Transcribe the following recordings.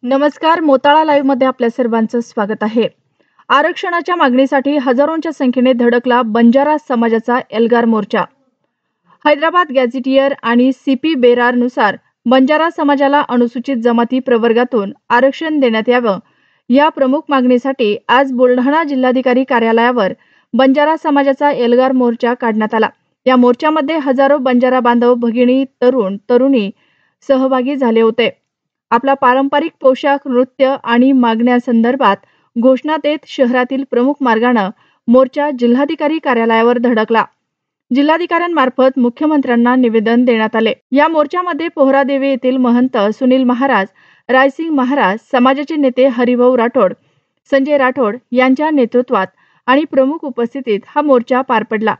नमस्कार, मोताळा लाईव्ह मध्ये आपल्या सर्वांचं स्वागत आहे। आरक्षणाच्या मागणीसाठी हजारोंच्या संख्येने धडकला बंजारा समाजाचा एल्गार मोर्चा। हैदराबाद गॅझेटियर आणि सीपी बेरारनुसार बंजारा समाजाला अनुसूचित जमाती प्रवर्गातून आरक्षण देण्यात यावं या प्रमुख मागणीसाठी आज बुलढाणा जिल्हाधिकारी कार्यालयावर बंजारा समाजाचा एल्गार मोर्चा काढण्यात आला। या मोर्चामध्ये हजारो बंजारा बांधव, भगिनी, तरुण तरुणी सहभागी झाले होते। आपला पारंपरिक पोशाख, नृत्य आणि मागण्यांसंदर्भात घोषणा देत शहरातील प्रमुख मार्गाने मोर्चा जिल्हाधिकारी कार्यालयावर धडकला। जिल्हाधिकाऱ्यांमार्फत मुख्यमंत्र्यांना निवेदन देण्यात आले। या मोर्चामध्ये पोहरादेवी येथील महंत सुनील महाराज, रायसिंग महाराज, समाजाचे नेते हरिभाऊ राठोड, संजय राठोड यांच्या नेतृत्वात आणि प्रमुख उपस्थितीत हा मोर्चा पार पडला।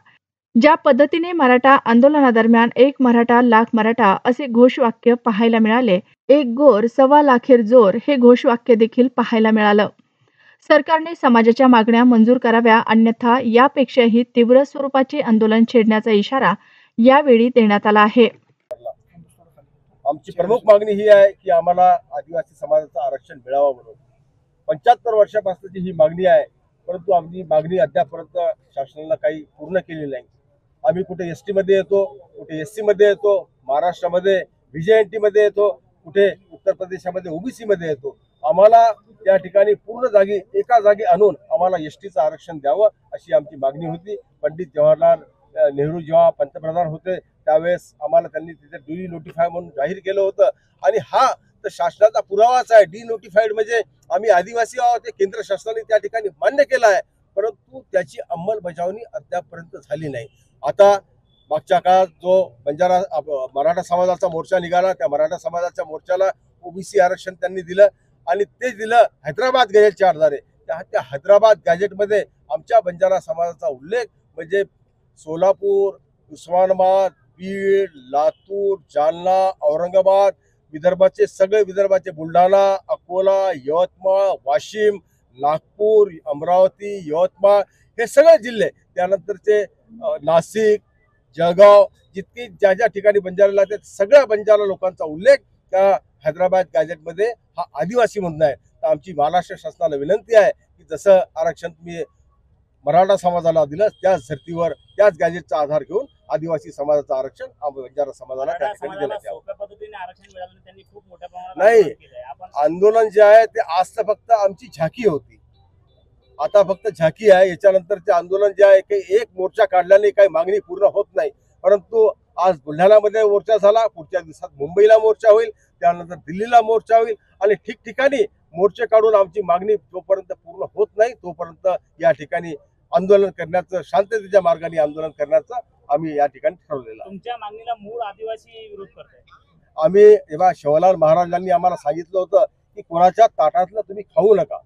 ज्या पद्धतीने मराठा आंदोलनादरम्यान एक मराठा लाख मराठा असे घोषवाक्य पाहायला मिळाले, एक गोर सव्वा लाखेर जोर हे घोषवाक्य देखील पाहायला मिळालं। सरकारने समाजाच्या मागण्या मंजूर कराव्या, अन्यथा यापेक्षाही तीव्र स्वरूपाचे आंदोलन छेडण्याचा इशारा यावेळी देण्यात आला आहे। आमची प्रमुख मागणी ही आहे की आम्हाला आदिवासी समाजाचं आरक्षण मिळावं म्हणून 75 वर्षापासूनची ही मागणी आहे, परंतु आमची मागणी अद्यापर्यंत शासनाला काही पूर्ण केलेली नाही। आम्ही कुठे एसटी मध्ये येतो, कुठे एससी मध्ये येतो, महाराष्ट्रामध्ये व्हीजेएनटी मध्ये येतो, कुठे उत्तर प्रदेशामध्ये ओबीसी मध्ये येतो। आम्हाला त्या ठिकाणी पूर्ण जागी एका जागी आणून आम्हाला एसटीचं आरक्षण द्यावं अशी आमची मागणी होती। पंडित जवाहरलाल नेहरू जेव्हा पंतप्रधान होते त्यावेळेस आम्हाला त्यांनी तिथे डी नोटिफाय म्हणून जाहीर केलं होतं आणि हा तर शासनाचा पुरावाच आहे। डी नोटिफाईड म्हणजे आम्ही आदिवासी आहोत ते केंद्र शासनाने त्या ठिकाणी मान्य केलं आहे, परंतु त्याची अंमलबजावणी अद्यापर्यंत झाली नाही। आता मागच्या काळात जो बंजारा मराठा समाजाचा मोर्चा निघाला, त्या मराठा समाजाच्या मोर्चाला ओबीसी आरक्षण त्यांनी दिलं आणि ते दिलं हैदराबाद गॅजेटच्या आधारे। त्या हैदराबाद गॅजेटमध्ये आमच्या बंजारा समाजाचा उल्लेख म्हणजे सोलापूर, उस्मानाबाद, बीड, लातूर, जालना, औरंगाबाद, विदर्भाचे बुलढाणा, अकोला, यवतमाळ, वाशिम, नागपूर, अमरावती, यवतमाळ हे सगळे जिल्हे, त्यानंतरचे नाशिक, जळगाव, जितकी ज्या ज्या ठिकाणी बंजाराला ते सगळ्या बंजारा लोकांचा उल्लेख त्या हैदराबाद गॅजेटमध्ये हा आदिवासी म्हणून आहे। तर आमची महाराष्ट्र शासनाला विनंती आहे की जसं आरक्षण तुम्ही मराठा समाजाला दिलं त्याच धर्तीवर त्याच गॅजेटचा आधार घेऊन आदिवासी समाजाचं आरक्षण बंजारा समाजाला त्या ठिकाणी देण्यात यावं। नाही, आंदोलन जे आहे ते आज तर फक्त आमची झाकी होती, आता फक्त झाकी आहे। याच्यानंतरचे आंदोलन जे आहे की एक मोर्चा काढल्याने काही मागणी पूर्ण होत नाही, परंतु आज बुलढाण्यामध्ये मोर्चा झाला, पुढच्या दिवसात मुंबईला मोर्चा होईल, त्यानंतर दिल्लीला मोर्चा होईल आणि ठिकठिकाणी मोर्चे काढून आमची मागणी जोपर्यंत पूर्ण होत नाही तोपर्यंत या ठिकाणी आंदोलन करण्याचं, शांततेच्या मार्गाने आंदोलन करण्याचं आम्ही या ठिकाणी ठरवलेलं आहे। तुमच्या मागणीला मूळ आदिवासी विरोध करतात। आम्ही जेव्हा शिवलाल महाराजांनी आम्हाला सांगितलं होतं की कोणाच्या ताटातलं तुम्ही खाऊ नका,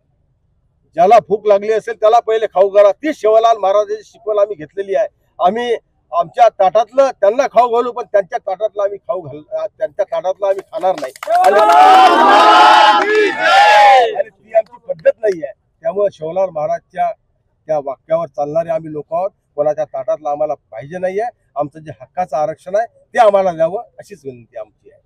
ज्याला भूक लागली असेल त्याला पहिले खाऊ घाला, ती शिवलाल महाराजांची शिकवण आम्ही घेतलेली आहे। आम्ही आमच्या ताटातलं त्यांना खाऊ घालू, पण त्यांच्या ताटातलं आम्ही त्यांच्या ताटातलं आम्ही खाणार नाही आणि ती आमची पद्धत नाही आहे। त्यामुळे शिवलाल महाराजच्या त्या वाक्यावर चालणारे आम्ही लोक आहोत। कोणाच्या ताटातलं आम्हाला पाहिजे नाही आहे। आमचं जे हक्काचं आरक्षण आहे ते आम्हाला द्यावं अशीच विनंती आमची आहे।